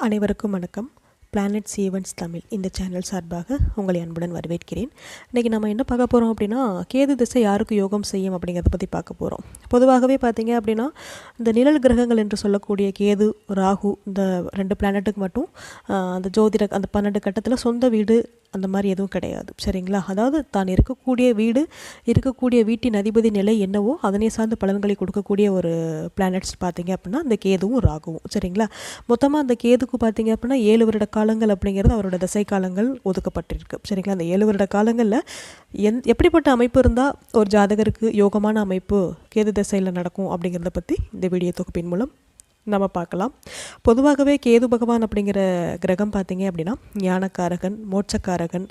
அனைவருக்கும் வணக்கம். Planets events Tamil இந்த சேனல் சார்பாக உங்களை அன்புடன் வரவேற்கிறேன். இன்றைக்கி நம்ம என்ன பார்க்க போகிறோம் அப்படின்னா, கேது திசை யாருக்கு யோகம் செய்யும் அப்படிங்கிறத பற்றி பார்க்க போகிறோம். பொதுவாகவே பார்த்தீங்க அப்படின்னா, இந்த நிழல் கிரகங்கள் என்று சொல்லக்கூடிய கேது, ராகு, இந்த 2 பிளானட்டுக்கு மட்டும் அந்த ஜோதிட அந்த 12 கட்டத்தில் சொந்த வீடு அந்த மாதிரி எதுவும் கிடையாது. சரிங்களா? அதாவது தான் இருக்கக்கூடிய வீட்டின் அதிபதி நிலை என்னவோ அதனை சார்ந்த பலன்களை கொடுக்கக்கூடிய ஒரு பிளானட்ஸ் பார்த்தீங்க அப்படின்னா அந்த கேதுவும் ராகுவும். சரிங்களா? மொத்தமாக அந்த கேதுக்கு பார்த்தீங்க அப்படின்னா 7 வருட காலங்கள் அப்படிங்கிறது அவரோட தசை காலங்கள் ஒதுக்கப்பட்டிருக்கு. சரிங்களா? அந்த 7 வருட காலங்களில் எப்படிப்பட்ட அமைப்பு இருந்தால் ஒரு ஜாதகருக்கு யோகமான அமைப்பு கேது திசையில் நடக்கும் அப்படிங்கிறத பற்றி இந்த வீடியோ தொகுப்பின் மூலம் நம்ம பார்க்கலாம். பொதுவாகவே கேது பகவான் அப்படிங்கிற கிரகம் பார்த்தீங்க அப்படின்னா ஞானக்காரகன், மோட்சக்காரகன்,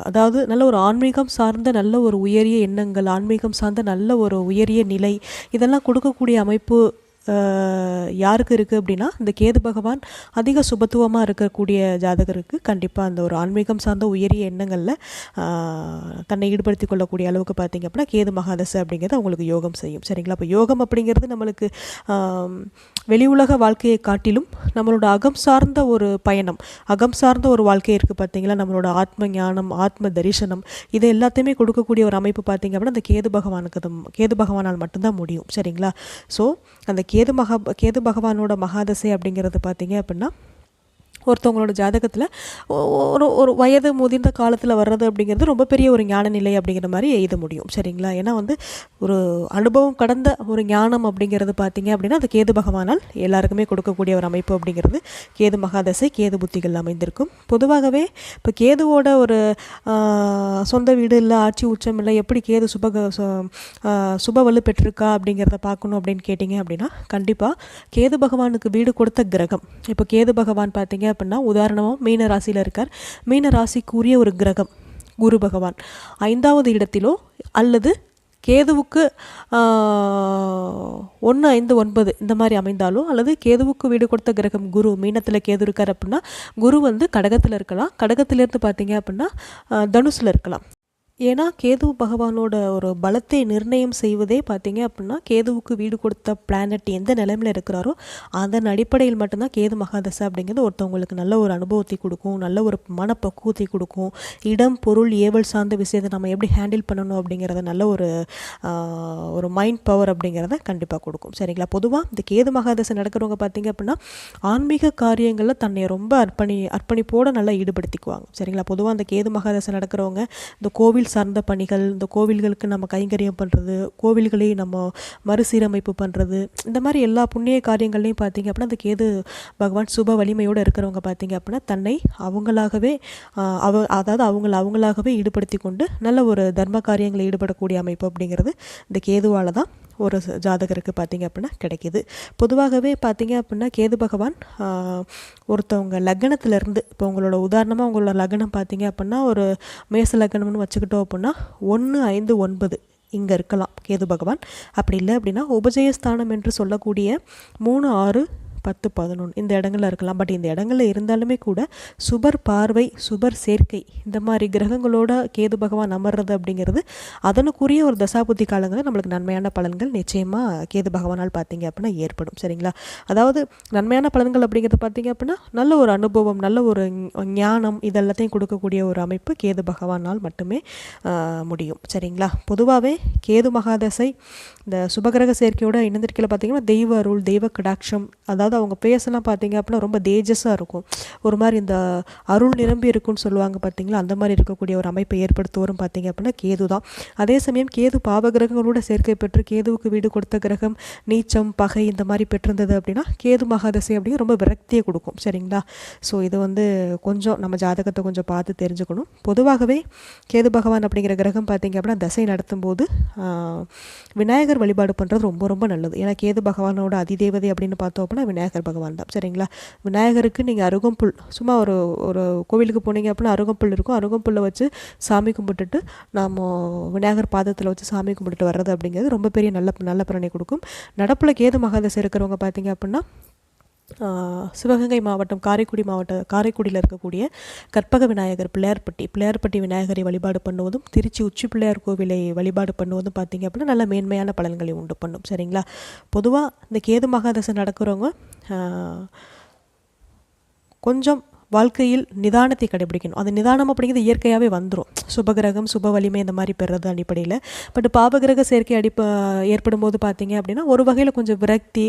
அதாவது நல்ல ஒரு ஆன்மீகம் சார்ந்த நல்ல ஒரு உயரிய எண்ணங்கள், ஆன்மீகம் சார்ந்த நல்ல ஒரு உயரிய நிலை, இதெல்லாம் கொடுக்கக்கூடிய அமைப்பு யாருக்கு இருக்குது அப்படின்னா இந்த கேது பகவான் அதிக சுபத்துவமாக இருக்கக்கூடிய ஜாதகருக்கு கண்டிப்பாக அந்த ஒரு ஆன்மீகம் சார்ந்த உயரிய எண்ணங்களில் தன்னை ஈடுபடுத்தி கொள்ளக்கூடிய அளவுக்கு பார்த்திங்க அப்படின்னா கேது மகாதசை அப்படிங்கிறது அவங்களுக்கு யோகம் செய்யும். சரிங்களா? அப்போ யோகம் அப்படிங்கிறது நம்மளுக்கு வெளி உலக வாழ்க்கையை காட்டிலும் நம்மளோட அகம் சார்ந்த ஒரு பயணம், அகம் சார்ந்த ஒரு வாழ்க்கை இருக்குது பார்த்தீங்களா, நம்மளோட ஆத்ம ஞானம், ஆத்ம தரிசனம், இதை எல்லாத்தையுமே கொடுக்கக்கூடிய ஒரு அமைப்பு பார்த்திங்க அப்படின்னா அந்த கேது பகவானால் மட்டும்தான் முடியும். சரிங்களா? ஸோ அந்த கேது பகவானோட மகாதசை அப்படிங்கிறது பார்த்தீங்க அப்படின்னா ஒருத்தவங்களோட ஜாதகத்தில் ஒரு வயது முதிர்ந்த காலத்தில் வர்றது அப்படிங்கிறது ரொம்ப பெரிய ஒரு ஞான நிலை அப்படிங்கிற மாதிரி எழுத முடியும். சரிங்களா? ஏன்னா ஒரு அனுபவம் கடந்த ஒரு ஞானம் அப்படிங்கிறது பார்த்தீங்க அப்படின்னா அது கேது பகவானால் எல்லாருக்குமே கொடுக்கக்கூடிய ஒரு அமைப்பு அப்படிங்கிறது கேது மகாதசை, கேது புத்திகள் அமைந்திருக்கும். பொதுவாகவே இப்போ கேதுவோட ஒரு சொந்த வீடு இல்லை, ஆட்சி உச்சம் இல்லை, எப்படி கேது சுப வலு பெற்றிருக்கா அப்படிங்கிறத பார்க்கணும் அப்படின்னு கேட்டிங்க அப்படின்னா கண்டிப்பாக கேது பகவானுக்கு வீடு கொடுத்த கிரகம். இப்போ கேது பகவான் பார்த்தீங்க அப்படின்னா உதாரணமாக மீன ராசியில் இருக்கார். மீன ராசிக்குரிய ஒரு கிரகம் குரு பகவான் 5வது இடத்திலோ அல்லது கேதுவுக்கு 1, 5, 9 இந்த மாதிரி அமைந்தாலோ, அல்லது கேதுவுக்கு வீடு கொடுத்த கிரகம் குரு மீனத்தில் கேது இருக்கார் அப்படின்னா குரு கடகத்தில் இருக்கலாம், கடகத்திலேருந்து பார்த்தீங்க அப்படின்னா தனுசில் இருக்கலாம். ஏன்னா கேது பகவானோட ஒரு பலத்தை நிர்ணயம் செய்வதே பார்த்தீங்க அப்படின்னா கேதுவுக்கு வீடு கொடுத்த பிளானட் எந்த நிலைமையில் இருக்கிறாரோ அதன் அடிப்படையில் மட்டும்தான் கேது மகாதசை அப்படிங்கிறது ஒருத்தவங்களுக்கு நல்ல ஒரு அனுபவத்தை கொடுக்கும், நல்ல ஒரு மனப்பக்குவத்தை கொடுக்கும். இடம், பொருள், ஏவல் சார்ந்த விஷயத்தை நம்ம எப்படி ஹேண்டில் பண்ணணும் அப்படிங்கிறத நல்ல ஒரு மைண்ட் பவர் அப்படிங்கிறத கண்டிப்பாக கொடுக்கும். சரிங்களா? பொதுவாக இந்த கேது மகாதசை நடக்கிறவங்க பார்த்தீங்க அப்படின்னா ஆன்மீக காரியங்களில் தன்னை ரொம்ப அர்ப்பணிப்போடு நல்லா ஈடுபடுத்திக்குவாங்க. சரிங்களா? பொதுவாக அந்த கேது மகாதசை நடக்கிறவங்க இந்த கோவில் சார்ந்த பணிகள், இந்த கோவில்களுக்கு நம்ம கைங்கரியம் பண்ணுறது, கோவில்களையும் நம்ம மறுசீரமைப்பு பண்ணுறது, இந்த மாதிரி எல்லா புண்ணிய காரியங்கள்லையும் பார்த்திங்க அப்படின்னா அந்த கேது பகவான் சுப வலிமையோடு இருக்கிறவங்க பார்த்திங்க அப்படின்னா தன்னை அவங்களாகவே அவங்களாகவே ஈடுபடுத்தி கொண்டு நல்ல ஒரு தர்ம காரியங்களை ஈடுபடக்கூடிய அமைப்பு அப்படிங்கிறது இந்த கேதுவால் தான் ஒரு ஜாதகருக்கு பார்த்திங்க அப்படின்னா கிடைக்கிது. பொதுவாகவே பார்த்திங்க அப்படின்னா கேது பகவான் ஒருத்தவங்க லக்னத்திலேருந்து, இப்போ உங்களோட லக்னம் பார்த்திங்க அப்படின்னா ஒரு மேச லக்னம்னு வச்சுக்கிட்டோம் அப்படின்னா 1, 5, 9 இங்கே இருக்கலாம் கேது பகவான். அப்படி இல்லை அப்படின்னா உபஜயஸ்தானம் என்று சொல்லக்கூடிய 3, 6, 10, 11 இந்த இடங்களில் இருக்கலாம். பட் இந்த இடங்களில் இருந்தாலுமே கூட சுபர் பார்வை, சுபர் சேர்க்கை, இந்த மாதிரி கிரகங்களோட கேது பகவான் அமர்றது அப்படிங்கிறது அதனுக்குரிய ஒரு தசாபுத்தி காலங்களில் நம்மளுக்கு நன்மையான பலன்கள் நிச்சயமாக கேது பகவானால் பார்த்தீங்க அப்படின்னா ஏற்படும். சரிங்களா? அதாவது நன்மையான பலன்கள் அப்படிங்கிறது பார்த்தீங்க அப்படின்னா நல்ல ஒரு அனுபவம், நல்ல ஒரு ஞானம், இதெல்லாத்தையும் கொடுக்கக்கூடிய ஒரு அமைப்பு கேது பகவானால் மட்டுமே முடியும். சரிங்களா? பொதுவாகவே கேது மகாதசை இந்த சுபகிரக சேர்க்கையோட இணைந்திருக்கையில் பார்த்தீங்கன்னா தெய்வ அருள், தெய்வ கடாட்சம், அதாவது அவங்க பேசலாம் பார்த்தீங்க அப்படின்னா ரொம்ப தேஜஸாக இருக்கும், ஒரு மாதிரி இந்த அருள் நிரம்பி இருக்குன்னு சொல்லுவாங்க பார்த்தீங்களா, அந்த மாதிரி இருக்கக்கூடிய ஒரு அமைப்பை ஏற்படுத்துவோரும் பார்த்தீங்க அப்படின்னா கேது தான். அதே சமயம் கேது பாவகிரகங்களோட சேர்க்கை பெற்று கேதுவுக்கு வீடு கொடுத்த கிரகம் நீச்சம், பகை இந்த மாதிரி பெற்றிருந்தது அப்படின்னா கேது மகாதசை அப்படிங்கிற ரொம்ப விரக்தியை கொடுக்கும். சரிங்களா? ஸோ இது கொஞ்சம் நம்ம ஜாதகத்தை கொஞ்சம் பார்த்து தெரிஞ்சுக்கணும். பொதுவாகவே கேது பகவான் அப்படிங்கிற கிரகம் பார்த்தீங்க அப்படின்னா தசை நடத்தும் போது விநாயகர் வழிபாடு பண்ணுறது ரொம்ப ரொம்ப நல்லது. ஏன்னா கேது பகவானோட அதிதேவதை அப்படின்னு பார்த்தோம் அப்படின்னா விநாயகர் பகவான் தான். சரிங்களா? விநாயகருக்கு நீங்கள் அருகம்புல், சும்மா ஒரு கோவிலுக்கு போனீங்க அப்படின்னா அருகம்புல் இருக்கும், அருகம்புல்லை வச்சு சாமி கும்பிட்டுட்டு நாம் விநாயகர் பாதத்தில் வச்சு சாமி கும்பிட்டுட்டு வர்றது அப்படிங்கிறது ரொம்ப பெரிய நல்ல பலனை கொடுக்கும். நடப்பில் கேது மகாதசை இருக்கிறவங்க பார்த்தீங்க அப்படின்னா சிவகங்கை மாவட்டம் காரைக்குடியில் இருக்கக்கூடிய கற்பக விநாயகர் பிள்ளையார்பட்டி விநாயகரை வழிபாடு பண்ணுவதும், திருச்சி உச்சி பிள்ளையார் கோவிலை வழிபாடு பண்ணுவதும் பார்த்திங்க அப்படின்னா நல்ல மேன்மையான பலன்களை உண்டு பண்ணும். சரிங்களா? பொதுவாக இந்த கேது மகாதசை நடக்கிறவங்க கொஞ்சம் வாழ்க்கையில் நிதானத்தை கடைபிடிக்கணும். அந்த நிதானம் அப்படிங்கிறது இயற்கையாகவே வந்துடும். சுபகிரகம் சுப வலிமை இந்த மாதிரி பெறுறது அடிப்படையில். பட் பாபகிரக சேர்க்கை ஏற்படும் போது பார்த்தீங்க அப்படின்னா ஒரு வகையில் கொஞ்சம் விரக்தி,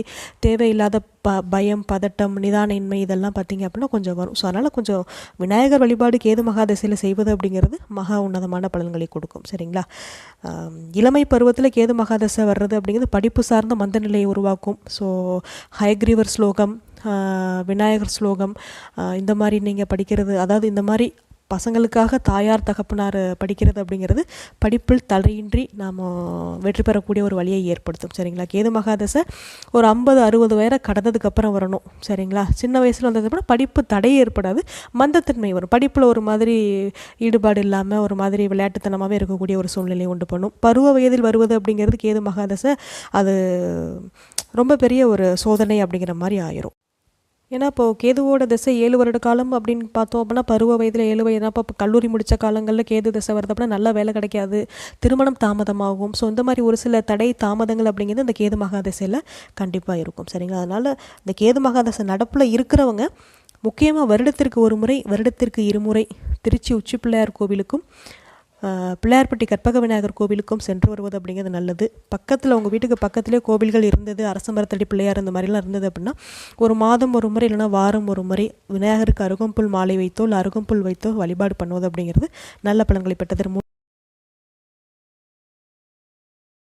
தேவையில்லாத பயம், பதட்டம், நிதான இன்மை இதெல்லாம் பார்த்தீங்க அப்படின்னா கொஞ்சம் வரும். ஸோ அதனால் கொஞ்சம் விநாயகர் வழிபாடு கேது மகாதசையில் செய்வது அப்படிங்கிறது மகா உன்னதமான பலன்களை கொடுக்கும். சரிங்களா? இளமை பருவத்தில் கேது மகாதசை வர்றது அப்படிங்கிறது படிப்பு சார்ந்த மந்த நிலையை உருவாக்கும். ஸோ ஹயக்ரீவர் ஸ்லோகம், விநாயகர் ஸ்லோகம் இந்த மாதிரி நீங்கள் படிக்கிறது, அதாவது இந்த மாதிரி பசங்களுக்காக தாயார் தகப்பனார் படிக்கிறது அப்படிங்கிறது படிப்பில் தடையின்றி நாம் வெற்றி பெறக்கூடிய ஒரு வழியை ஏற்படுத்தும். சரிங்களா? கேது மகாதசை ஒரு 50-60 வயதை கடந்ததுக்கப்புறம் வரணும். சரிங்களா? சின்ன வயசில் வந்ததுக்கப்புறம் படிப்பு தடை ஏற்படாது, மந்தத்தன்மை வரும். படிப்பில் ஒரு மாதிரி ஈடுபாடு இல்லாமல் ஒரு மாதிரி விளையாட்டுத்தனமாகவே இருக்கக்கூடிய ஒரு சூழ்நிலையை உண்டு பண்ணும். பருவ வயதில் வருவது அப்படிங்கிறது கேது மகாதசை அது ரொம்ப பெரிய ஒரு சோதனை அப்படிங்கிற மாதிரி ஆயிரும். ஏன்னா இப்போது கேதுவோட திசை 7 வருட காலம் அப்படின்னு பார்த்தோம் அப்படின்னா பருவ வயதில் 7 வயது. இப்போ கல்லூரி முடித்த காலங்களில் கேது திசை வருது அப்படின்னா நல்ல வேலை கிடைக்காது, திருமணம் தாமதமாகும். ஸோ இந்த மாதிரி ஒரு சில தடை தாமதங்கள் அப்படிங்கிறது இந்த கேது மகாதசையில் கண்டிப்பாக இருக்கும். சரிங்களா? அதனால் இந்த கேது மகாதசை நடப்பில் இருக்கிறவங்க முக்கியமாக வருடத்திற்கு ஒரு முறை, வருடத்திற்கு 2 முறை திருச்சி உச்சி பிள்ளையார் கோவிலுக்கும் பிள்ளையார்பட்டி கற்பக விநாயகர் கோவிலுக்கும் சென்று வருவது அப்படிங்கிறது நல்லது. பக்கத்தில் உங்கள் வீட்டுக்கு பக்கத்திலே கோவில்கள் இருந்தது, அரச மரத்தடி பிள்ளையார் இந்த மாதிரிலாம் இருந்தது அப்படின்னா ஒரு மாதம் ஒரு முறை இல்லைனா வாரம் ஒரு முறை விநாயகருக்கு அருகம்புல் மாலை வைத்தோ இல்லை அருகம்புல் வைத்தோ வழிபாடு பண்ணுவது அப்படிங்கிறது நல்ல பலன்களை பெற்றது.